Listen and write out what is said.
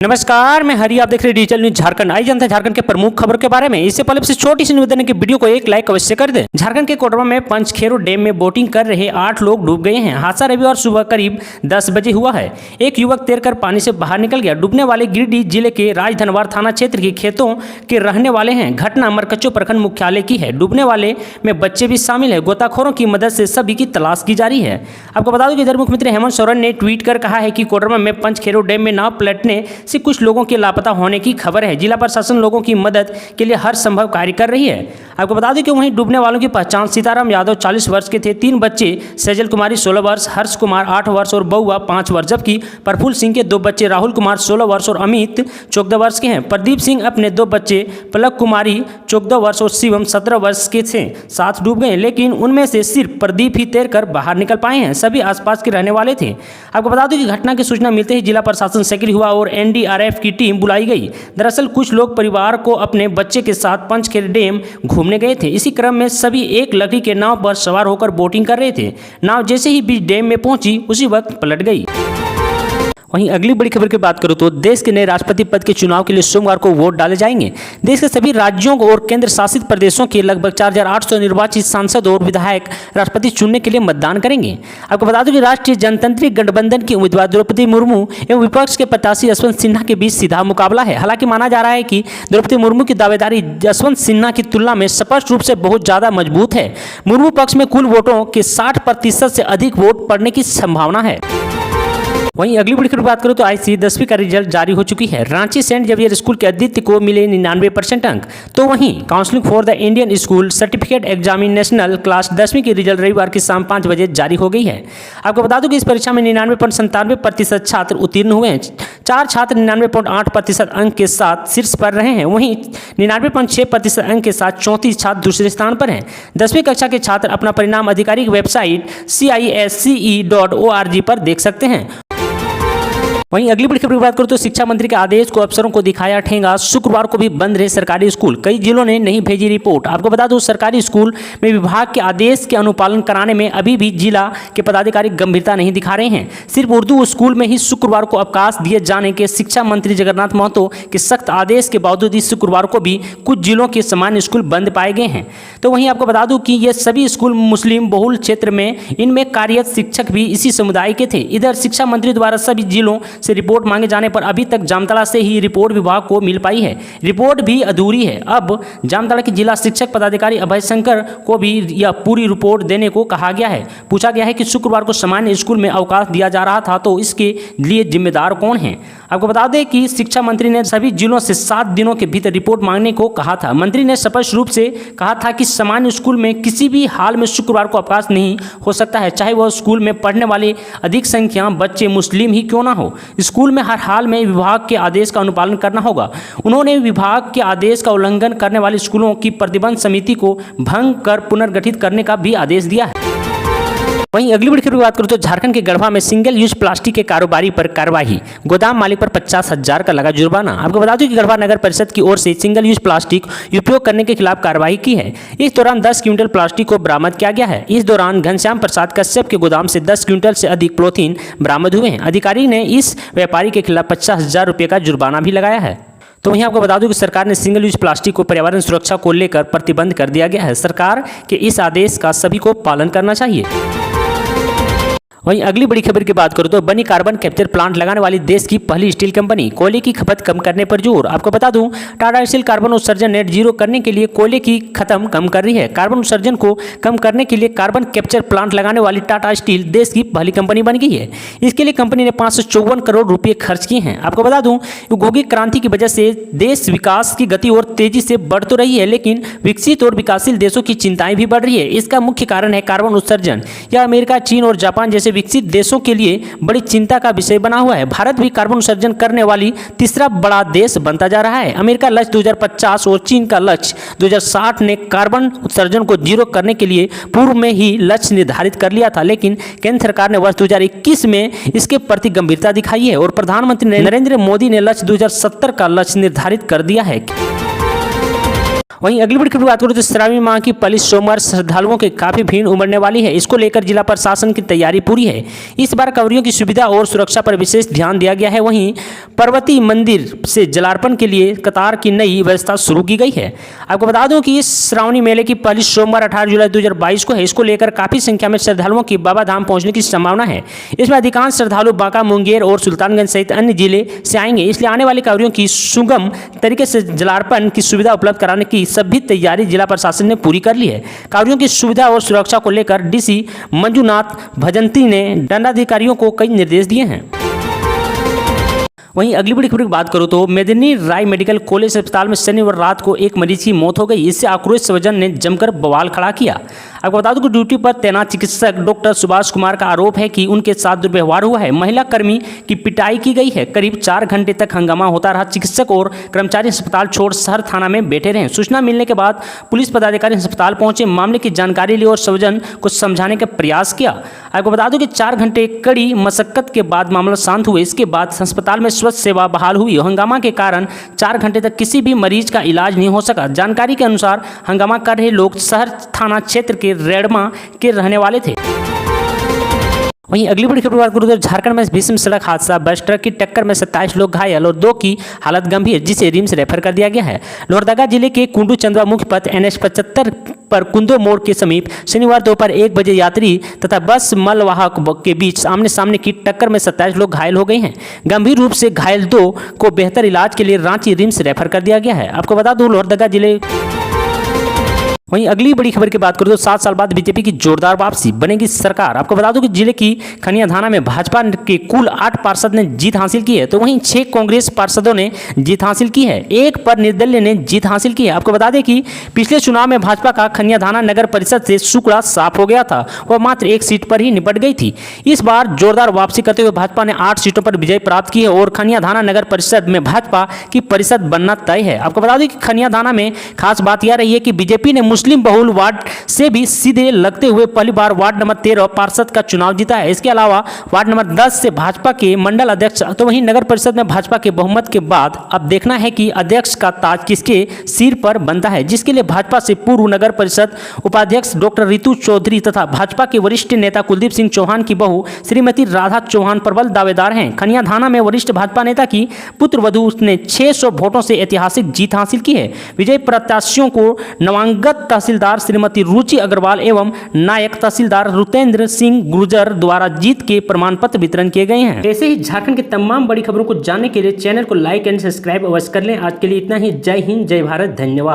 नमस्कार, मैं हरी। आप देख रहे हैं डिजिटल न्यूज झारखंड। आई जानते हैं झारखंड के प्रमुख खबर के बारे में। इससे पहले से छोटी सी निवेदन है कि वीडियो को एक लाइक अवश्य कर दें। झारखंड के कोडरमा में पंचखेरो डैम में बोटिंग कर रहे 8 लोग डूब गए हैं। हादसा रविवार सुबह करीब 10 बजे हुआ है। एक युवक तैरकर पानी से बाहर निकल गया। डूबने वाले गिरिडीह जिले के राजधनवार थाना क्षेत्र के खेतों के रहने वाले हैं। घटना मरकच्चो प्रखंड मुख्यालय की है। डूबने वाले में बच्चे भी शामिल है। गोताखोरों की मदद से सभी की तलाश की जा रही है। आपको बता दूं कि इधर मुख्यमंत्री हेमंत सोरेन ने ट्वीट कर कहा है कि कोडरमा में पंचखेरो डैम में नाव पलटने से कुछ लोगों के लापता होने की खबर है। जिला प्रशासन लोगों की मदद के लिए हर संभव कार्य कर रही है। आपको बता दें कि वहीं डूबने वालों की पहचान सीताराम यादव 40 वर्ष के थे। 3 बच्चे सैजल कुमारी 16 वर्ष, हर्ष कुमार 8 वर्ष और बउआ 5 वर्ष, जबकि प्रफुल्ल सिंह के 2 बच्चे राहुल कुमार 16 वर्ष और अमित 14 वर्ष के हैं। प्रदीप सिंह अपने 2 बच्चे पलक कुमारी 14 वर्ष और शिवम 17 वर्ष के थे साथ डूब गए, लेकिन उनमें से सिर्फ प्रदीप ही तैरकर बाहर निकल पाए हैं। सभी आसपास के रहने वाले थे। आपको बता दें कि घटना की सूचना मिलते ही जिला प्रशासन सक्रिय हुआ और एनडीआरएफ की टीम बुलाई गई। दरअसल कुछ लोग परिवार को अपने बच्चे के साथ पंचखेरो डैम घूमने गए थे। इसी क्रम में सभी एक लकड़ी के नाव पर सवार होकर बोटिंग कर रहे थे। नाव जैसे ही बीच डैम में पहुंची उसी वक्त पलट गई। वहीं अगली बड़ी खबर की बात करूं तो देश के नए राष्ट्रपति पद के चुनाव के लिए सोमवार को वोट डाले जाएंगे। देश के सभी राज्यों और केंद्र शासित प्रदेशों के लगभग 4800 निर्वाचित सांसद और विधायक राष्ट्रपति चुनने के लिए मतदान करेंगे। आपको बता दूं कि राष्ट्रीय जनतांत्रिक गठबंधन की उम्मीदवार द्रौपदी मुर्मू एवं विपक्ष के प्रत्याशी यशवंत सिन्हा के बीच सीधा मुकाबला है। हालांकि माना जा रहा है कि द्रौपदी मुर्मू की दावेदारी यशवंत सिन्हा की तुलना में स्पष्ट रूप से बहुत ज्यादा मजबूत है। मुर्मू पक्ष में कुल वोटों के 60% से अधिक वोट पड़ने की संभावना है। वहीं अगली बड़ी खबर बात करूं तो आईसीएसई 10वीं का रिजल्ट जारी हो चुकी है। रांची सेंट जेवियर स्कूल के अदिति को मिले 99% अंक। तो वहीं counselling for the Indian school certificate examination class 10वीं की रिजल्ट रविवार की शाम 5 बजे जारी हो गई है। आपको बता दूं कि इस परीक्षा में 99.97% छात्र उत्तीर्ण हुए हैं। 4 छात्र 99.8% अंक के साथ शीर्ष पर रहे हैं। वहीं 99.6% अंक के साथ 34 छात्र दूसरे स्थान पर हैं। 10वीं कक्षा के छात्र अपना परिणाम आधिकारिक वेबसाइट CISCE.org पर देख सकते हैं। वहीं अगली बड़ी खबर की बात करूं तो शिक्षा मंत्री के आदेश को अफसरों को दिखाया ठेंगा। शुक्रवार को भी बंद रहे सरकारी स्कूल। कई जिलों ने नहीं भेजी रिपोर्ट। आपको बता दूं सरकारी स्कूल में विभाग के आदेश के अनुपालन कराने में अभी भी जिला के पदाधिकारी गंभीरता नहीं दिखा रहे हैं। सिर्फ उर्दू स्कूल में ही शुक्रवार को अवकाश दिए जाने के शिक्षा मंत्री जगन्नाथ महतो के सख्त आदेश के बावजूद इस शुक्रवार को भी कुछ जिलों के सामान्य स्कूल बंद पाए गए हैं। तो वहीं आपको बता दूं कि ये सभी स्कूल मुस्लिम बहुल क्षेत्र में, इनमें कार्यरत शिक्षक भी इसी समुदाय के थे। इधर शिक्षा मंत्री द्वारा सभी जिलों से रिपोर्ट मांगे जाने पर अभी तक जामताड़ा से ही रिपोर्ट विभाग को मिल पाई है। रिपोर्ट भी अधूरी है। अब जामताड़ा के जिला शिक्षक पदाधिकारी अभय शंकर को भी यह पूरी रिपोर्ट देने को कहा गया है। पूछा गया है कि शुक्रवार को सामान्य स्कूल में अवकाश दिया जा रहा था, तो इसके लिए जिम्मेदार कौन है। आपको बता दें कि शिक्षा मंत्री ने सभी जिलों से 7 दिनों के भीतर रिपोर्ट मांगने को कहा था। मंत्री ने स्पष्ट रूप से कहा था कि सामान्य स्कूल में किसी भी हाल में शुक्रवार को अवकाश नहीं हो सकता है, चाहे वह स्कूल में पढ़ने वाले अधिक संख्या बच्चे मुस्लिम ही क्यों ना हो। स्कूल में हर हाल में विभाग के आदेश का अनुपालन करना होगा। उन्होंने विभाग के आदेश का उल्लंघन करने वाले स्कूलों की प्रतिबंध समिति को भंग कर पुनर्गठित करने का भी आदेश दिया है। वहीं अगली बड़ी खबर की बात करूं तो झारखंड के गढ़वा में सिंगल यूज प्लास्टिक के कारोबारी पर कार्रवाई। गोदाम मालिक पर 50,000 का लगा जुर्माना। आपको बता दूं कि गढ़वा नगर परिषद की ओर से सिंगल यूज प्लास्टिक उपयोग करने के खिलाफ कार्रवाई की है। इस दौरान 10 क्विंटल प्लास्टिक को बरामद किया गया है। इस दौरान घनश्याम प्रसाद कश्यप के गोदाम से 10 क्विंटल से अधिक पॉलीथीन बरामद हुए हैं। अधिकारी ने इस व्यापारी के खिलाफ 50,000 रुपये का जुर्माना भी लगाया है। तो वहीं आपको बता दूं कि सरकार ने सिंगल यूज प्लास्टिक को पर्यावरण सुरक्षा को लेकर प्रतिबंध कर दिया गया है। सरकार के इस आदेश का सभी को पालन करना चाहिए। वहीं अगली बड़ी खबर की बात करूं तो बनी कार्बन कैप्चर प्लांट लगाने वाली देश की पहली स्टील कंपनी। कोयले की खपत कम करने पर जोर। आपको बता दूं टाटा स्टील कार्बन उत्सर्जन नेट जीरो करने के लिए कोयले की खत्म कम कर रही है। कार्बन उत्सर्जन को कम करने के लिए कार्बन कैप्चर प्लांट लगाने वाली टाटा स्टील देश की पहली कंपनी बन गई है। इसके लिए कंपनी ने 554 करोड़ रुपये खर्च किए हैं। आपको बता दूं औद्योगिक क्रांति की वजह से देश विकास की गति और तेजी से बढ़ तो रही है, लेकिन विकसित और विकासशील देशों की चिंताएं भी बढ़ रही है। इसका मुख्य कारण है कार्बन उत्सर्जन। यह अमेरिका, चीन और जापान जैसे विकसित देशों के लिए बड़ी चिंता का विषय बना हुआ है। भारत भी कार्बन उत्सर्जन करने वाली तीसरा बड़ा देश बनता जा रहा है। अमेरिका लक्ष्य 2050 और चीन का लक्ष्य 2060 ने कार्बन उत्सर्जन को जीरो करने के लिए पूर्व में ही लक्ष्य निर्धारित कर लिया था, लेकिन केंद्र सरकार ने वर्ष 2021 में इसके प्रति गंभीरता दिखाई है और प्रधानमंत्री नरेंद्र मोदी ने लक्ष्य 2070 का लक्ष्य निर्धारित कर दिया है। वहीं अगली बड़ी खबर की बात करें तो श्रावणी माह की पहली सोमवार श्रद्धालुओं की काफी भीड़ उमड़ने वाली है। इसको लेकर जिला प्रशासन की तैयारी पूरी है। इस बार कांवरियों की सुविधा और सुरक्षा पर विशेष ध्यान दिया गया है। वहीं पार्वती मंदिर से जलार्पण के लिए कतार की नई व्यवस्था शुरू की गई है। आपको बता दूं कि इस श्रावणी मेले की पहली सोमवार 18 जुलाई 2022 को है। इसको लेकर काफी संख्या में श्रद्धालुओं की बाबा धाम पहुंचने की संभावना है। इसमें अधिकांश श्रद्धालु बांका, मुंगेर और सुल्तानगंज सहित अन्य जिले से आएंगे। इसलिए आने वाले कांवरियों की सुगम तरीके से जलार्पण की सुविधा उपलब्ध कराने की सभी तैयारी जिला प्रशासन ने पूरी कर ली है। कांवरियों की सुविधा और सुरक्षा को लेकर डीसी मंजुनाथ भजंत्री ने दंडाधिकारियों को कई निर्देश दिए हैं। वहीं अगली बड़ी खबर की बात करूं तो मेदिनी राय मेडिकल कॉलेज अस्पताल में शनिवार रात को एक मरीज की मौत हो गई। इससे आक्रोशित स्वजन ने जमकर बवाल खड़ा किया। आपको बता दूं कि ड्यूटी पर तैनात चिकित्सक डॉक्टर सुभाष कुमार का आरोप है कि उनके साथ दुर्व्यवहार हुआ है। महिला कर्मी की पिटाई की गई है। करीब 4 घंटे तक हंगामा होता रहा। चिकित्सक और कर्मचारी अस्पताल छोड़ शहर थाना में बैठे रहे। सूचना मिलने के बाद पुलिस पदाधिकारी अस्पताल पहुंचे, मामले की जानकारी ली और स्वजन को समझाने का प्रयास किया। आपको बता दूं कि 4 घंटे कड़ी मशक्कत के बाद मामला शांत हुआ। इसके बाद अस्पताल में स्वास्थ्य सेवा बहाल हुई। हंगामा के कारण 4 घंटे तक किसी भी मरीज का इलाज नहीं हो सका। जानकारी के अनुसार हंगामा कर रहे लोग शहर थाना क्षेत्र के रेडमा के रहने वाले थे। वहीं अगली बड़ी खबर की बात करूं तो झारखंड में भीषण सड़क हादसा, बस ट्रक की टक्कर में 27 लोग घायल और 2 की हालत गंभीर, जिसे रिम्स रेफर कर दिया गया है। लोहरदगा जिले के कुंडू चंदवा मुख्य पथ NH 75 पर कुंदो मोड़ के समीप शनिवार दोपहर 1 बजे यात्री तथा बस मलवाहक के बीच आमने सामने की टक्कर में 27 लोग घायल हो गए हैं। गंभीर रूप से घायल 2 को बेहतर इलाज के लिए रांची रिम्स रेफर कर दिया गया है। आपको बता दूं लोहरदगा जिले। वहीं अगली बड़ी खबर की बात करें तो 7 साल बाद बीजेपी की जोरदार वापसी, बनेगी सरकार। आपको बता दूं कि जिले की खनिया थाना में भाजपा के कुल 8 पार्षद ने जीत हासिल की है, तो वहीं 6 कांग्रेस पार्षदों ने जीत हासिल की है। 1 पर निर्दलीय ने जीत हासिल की है। आपको बता दें कि पिछले चुनाव में भाजपा का खनिया थाना नगर परिषद से सुकड़ा साफ हो गया था, वह मात्र 1 सीट पर ही निपट गई थी। इस बार जोरदार वापसी करते हुए भाजपा ने 8 सीटों पर विजय प्राप्त की है और खनिया थाना नगर परिषद में भाजपा की परिषद बनना तय है। आपको बता दें कि खनिया थाना में खास बात यह रही है कि बीजेपी ने मुस्लिम बहुल वार्ड से भी सीधे लगते हुए पहली बार वार्ड नंबर 13 पार्षद का चुनाव जीता है। इसके अलावा वार्ड नंबर 10 से भाजपा के मंडल अध्यक्ष, तो वहीं नगर परिषद में भाजपा के बहुमत के बाद अब देखना है कि अध्यक्ष का ताज किसके सिर पर बनता है, जिसके लिए भाजपा से पूर्व नगर परिषद उपाध्यक्ष डॉक्टर रितु चौधरी तथा भाजपा के वरिष्ठ नेता कुलदीप सिंह चौहान की बहू श्रीमती राधा चौहान प्रबल दावेदार हैं। खनिया थाना में वरिष्ठ भाजपा नेता की पुत्रवधू ने 600 वोटों से ऐतिहासिक जीत हासिल की है। विजयी प्रत्याशियों को नवांगत तहसीलदार श्रीमती रुचि अग्रवाल एवं नायक तहसीलदार रुतेंद्र सिंह गुर्जर द्वारा जीत के प्रमाण पत्र वितरण किए गए हैं। ऐसे ही झारखंड की तमाम बड़ी खबरों को जानने के लिए चैनल को लाइक एंड सब्सक्राइब अवश्य कर लें। आज के लिए इतना ही। जय हिंद, जय भारत, धन्यवाद।